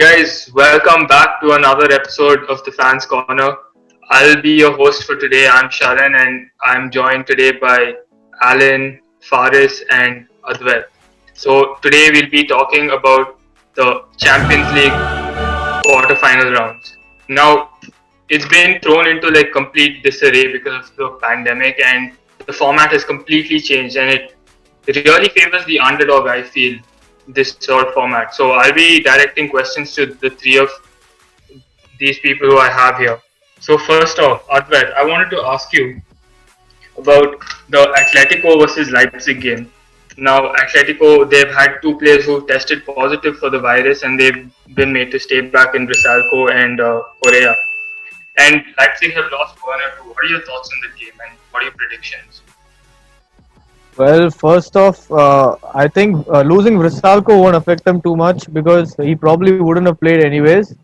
guys, welcome back to another episode of the Fans Corner. I'll be your host for today. I'm Sharan and I'm joined today by Alan, Faris, and Advait. So, today we'll be talking about the Champions League quarterfinal rounds. Now, it's been thrown into like complete disarray because of the pandemic, and the format has completely changed, and it really favors the underdog, I feel, this sort of format. So I'll be directing questions to the three of these people who I have here. So first off, Advait, I wanted to ask you about the Atletico versus Leipzig game. Now, Atletico, they've had two players who tested positive for the virus, and they've been made to stay back in Brisalco and Korea. And Leipzig have lost Werner too. What are your thoughts on the game, and what are your predictions? Well, first off, I think losing Vrisalko won't affect him too much because he probably wouldn't have played anyways.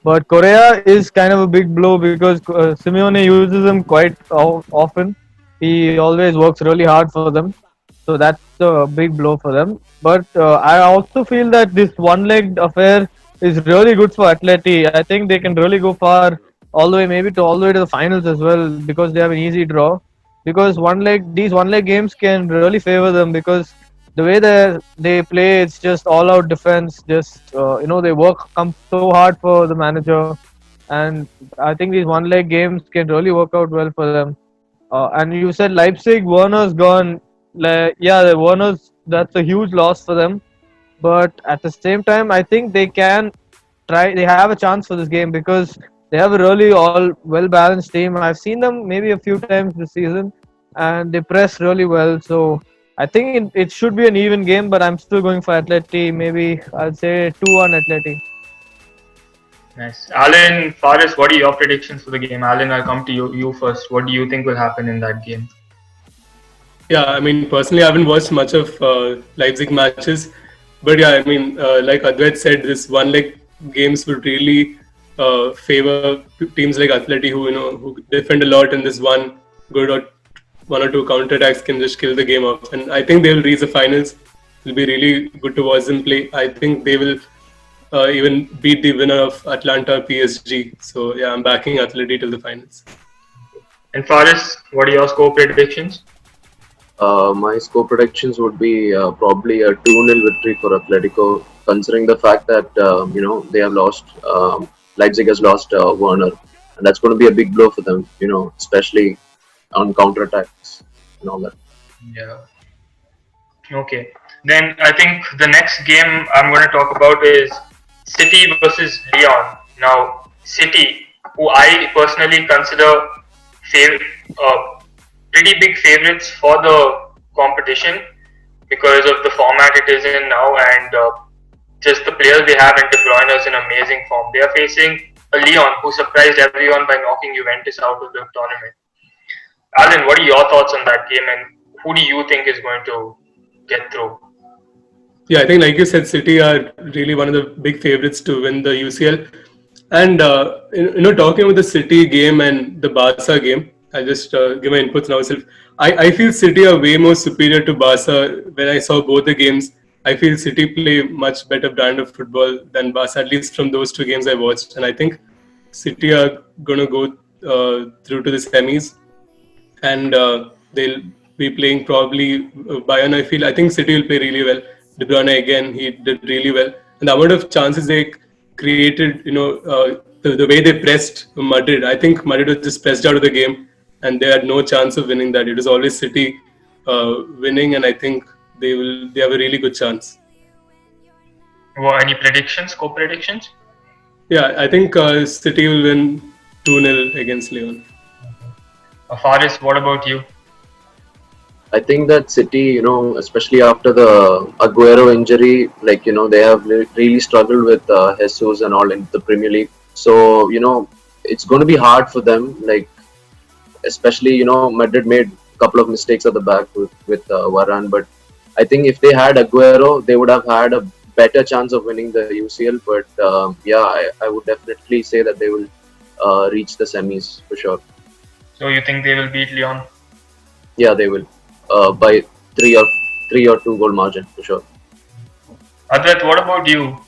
But Korea is kind of a big blow because Simeone uses him quite often. He always works really hard for them. So that's a big blow for them. But I also feel that this one-legged affair is really good for Atleti. I think they can really go far, all the way maybe to all the way to the finals as well because they have an easy draw. Because these one-leg games can really favor them because the way they play, it's just all-out defense. Just they come so hard for the manager, and I think these one-leg games can really work out well for them. And you said Leipzig, Werner's gone. Yeah, the Werner's that's a huge loss for them. But at the same time, I think they can try. They have a chance for this game because they have a really all well balanced team. I've seen them maybe a few times this season, and they press really well. So I think it should be an even game, but I'm still going for Atleti. Maybe I'll say 2-1 Atleti. Nice. Alan, Faris, what are your predictions for the game? Alan, I'll come to you first. What do you think will happen in that game? Yeah, I mean, personally, I haven't watched much of Leipzig matches. But yeah, I mean, like Advait said, this one-leg games would really favor teams like Atleti who defend a lot, and this one or two counter-attacks can just kill the game off. And I think they will reach the finals. It'll be really good to watch them play. I think they will even beat the winner of Atalanta PSG. So yeah, I'm backing Atleti till the finals. And Faris, what are your score predictions? My score predictions would be probably a 2-0 victory for Atletico, considering the fact that they have lost. Leipzig has lost Werner, and that's going to be a big blow for them. Especially on counter-attacks and all that. Yeah. Okay. Then I think the next game I'm going to talk about is City versus Lyon. Now, City, who I personally consider pretty big favorites for the competition because of the format it is in now, and just the players they have, and De Bruyne is in amazing form. They are facing a Lyon who surprised everyone by knocking Juventus out of the tournament. Alan, what are your thoughts on that game, and who do you think is going to get through? Yeah, I think like you said, City are really one of the big favorites to win the UCL. And talking about the City game and the Barca game, I'll just give my inputs now. I feel City are way more superior to Barca. When I saw both the games, I feel City play much better brand of football than Barca, at least from those two games I watched. And I think City are going to go through to the semis, and they'll be playing probably Bayern. I think City will play really well. De Bruyne again, he did really well, and the amount of chances they created, the way they pressed Madrid. I think Madrid was just pressed out of the game, and they had no chance of winning that. It was always City winning, and I think they have a really good chance. Well, any predictions? Score predictions? Yeah, I think City will win 2-0 against Lyon. Faris, what about you? I think that City, especially after the Aguero injury, they have really struggled with Jesus and all in the Premier League. So, it's going to be hard for them. Especially, Madrid made a couple of mistakes at the back with Varane. But I think if they had Aguero, they would have had a better chance of winning the UCL. But I would definitely say that they will reach the semis for sure. So you think they will beat Lyon? Yeah, they will. By 3 or 2 goal margin for sure. Advait, what about you?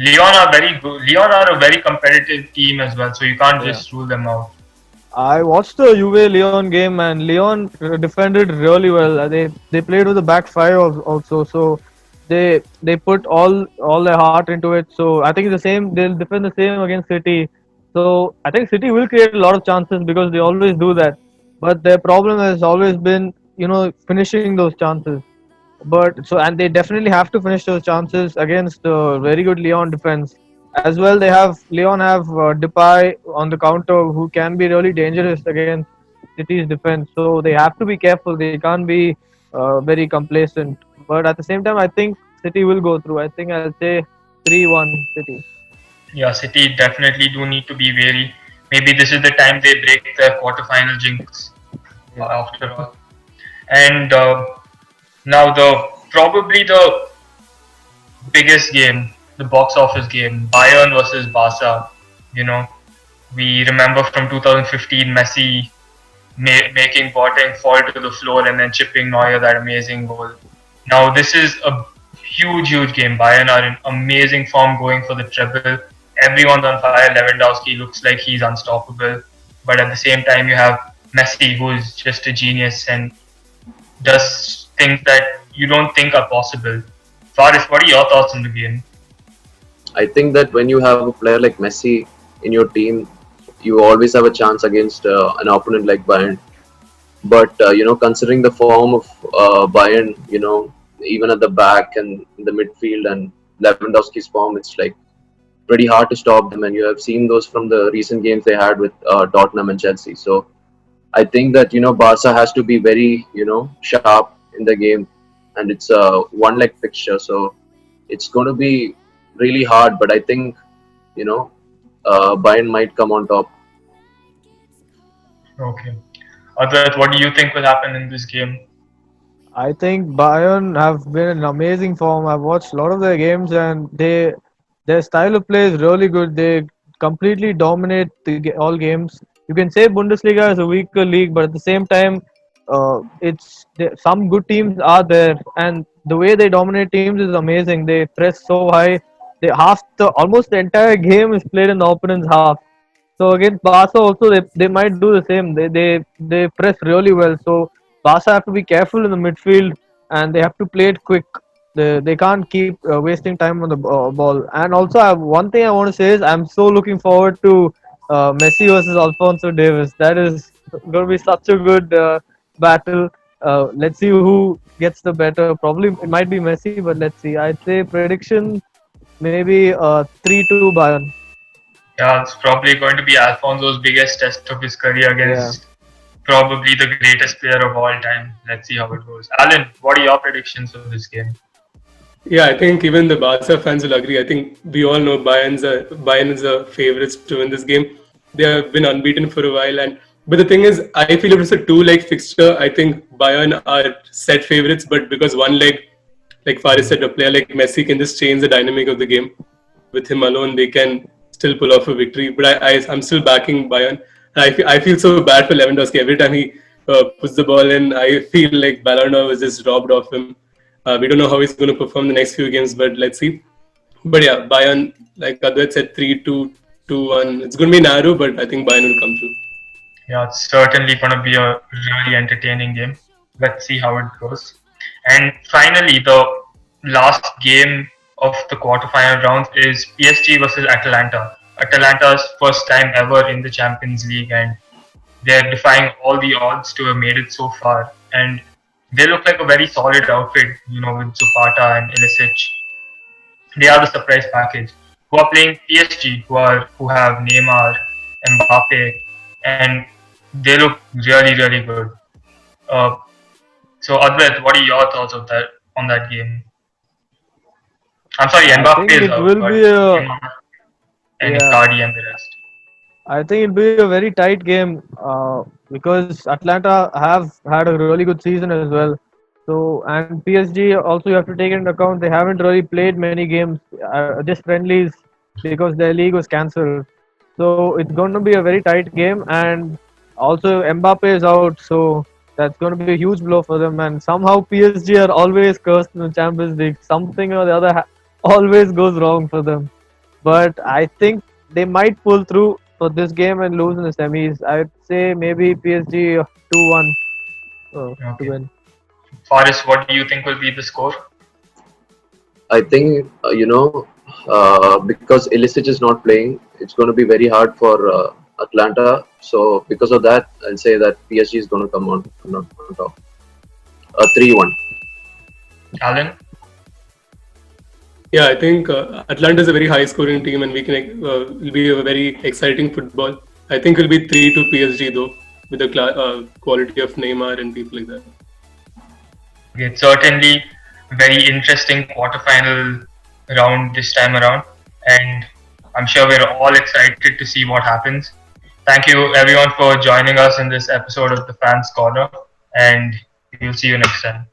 Lyon are very good. Lyon are a very competitive team as well, so you can't Yeah. just rule them out. I watched the Juve Lyon game and Lyon defended really well. They played with the back five also, so they put all their heart into it. So I think the same they'll defend the same against City. So I think City will create a lot of chances because they always do that. But their problem has always been finishing those chances. But so and they definitely have to finish those chances against the very good Lyon defense. As well, they have Lyon have Depay on the counter who can be really dangerous against City's defense. So they have to be careful. They can't be very complacent. But at the same time, I think City will go through. I think I'll say 3-1 City. Yeah, City definitely do need to be wary. Maybe this is the time they break their quarterfinal jinx. Yeah. After all, and now probably the biggest game, the box office game, Bayern versus Barca. You know, we remember from 2015 Messi making Boateng fall to the floor and then chipping Neuer that amazing goal. Now this is a huge game. Bayern are in amazing form, going for the treble. Everyone's on fire. Lewandowski looks like he's unstoppable, but at the same time you have Messi, who is just a genius and does things that you don't think are possible. Faris, what are your thoughts on the game? I think that when you have a player like Messi in your team, you always have a chance against an opponent like Bayern. But considering the form of Bayern, even at the back and in the midfield and Lewandowski's form, it's like pretty hard to stop them. And you have seen those from the recent games they had with Tottenham and Chelsea. So I think that Barca has to be very sharp in the game, and it's a one leg fixture, so it's going to be really hard. But I think you know Bayern might come on top. Okay. Advait, what do you think will happen in this game? I think Bayern have been in amazing form. I've watched a lot of their games, and their style of play is really good. They completely dominate all games. You can say Bundesliga is a weaker league, but at the same time, some good teams are there, and the way they dominate teams is amazing. They press so high. Almost the entire game is played in the opponent's half. So against Barca also they might do the same. They press really well. So Barca have to be careful in the midfield and they have to play it quick. They can't keep wasting time on the ball. And also one thing I want to say is I'm so looking forward to Messi versus Alfonso Davis. That is going to be such a good battle. Let's see who gets the better. Probably it might be Messi, but let's see. I'd say prediction maybe 3-2 Bayern. Yeah, it's probably going to be Alfonso's biggest test of his career Yeah. against probably the greatest player of all time. Let's see how it goes. Alan, what are your predictions for this game? Yeah, I think even the Barca fans will agree. I think we all know Bayern is a favourites to win this game. They have been unbeaten for a while, but the thing is, I feel if it's a two-leg fixture, I think Bayern are set favourites. But because one leg, like Faris said, a player like Messi can just change the dynamic of the game. With him alone, they can still pull off a victory. But I'm still backing Bayern. I feel so bad for Lewandowski. Every time he puts the ball in, I feel like Ballon d'Or was just robbed of him. We don't know how he's going to perform the next few games, but let's see. But yeah, Bayern, like Advait said, 3-2, 2-1. It's going to be narrow, but I think Bayern will come through. Yeah, it's certainly going to be a really entertaining game. Let's see how it goes. And finally, the last game of the quarterfinal rounds is PSG versus Atalanta. Atalanta's first time ever in the Champions League, and they're defying all the odds to have made it so far. And they look like a very solid outfit, with Zapata and Ilicic. They are the surprise package. Who are playing PSG, who have Neymar, Mbappe, and they look really good. Uh, so Advait, what are your thoughts of that on that game? I'm sorry, I Mbappe think is it out, will but be a Neymar and yeah. Icardi and the rest. I think it'll be a very tight game because Atlanta have had a really good season as well. So and PSG also you have to take into account they haven't really played many games, just friendlies because their league was cancelled. So it's going to be a very tight game, and also Mbappe is out, so that's going to be a huge blow for them. And somehow PSG are always cursed in the Champions League. Something or the other always goes wrong for them. but I think they might pull through for this game and lose in the semis. I'd say maybe PSG 2-1 to Okay. win. Faris, what do you think will be the score? I think because Ilicic is not playing, it's going to be very hard for Atlanta. So because of that, I'll say that PSG is going to come on top. 3-1. Alan? Yeah, I think Atlanta is a very high-scoring team, and we can will be a very exciting football. I think it'll be 3-2 PSG though, with the quality of Neymar and people like that. It's certainly a very interesting quarterfinal round this time around, and I'm sure we're all excited to see what happens. Thank you everyone for joining us in this episode of the Fans Corner, and we'll see you next time.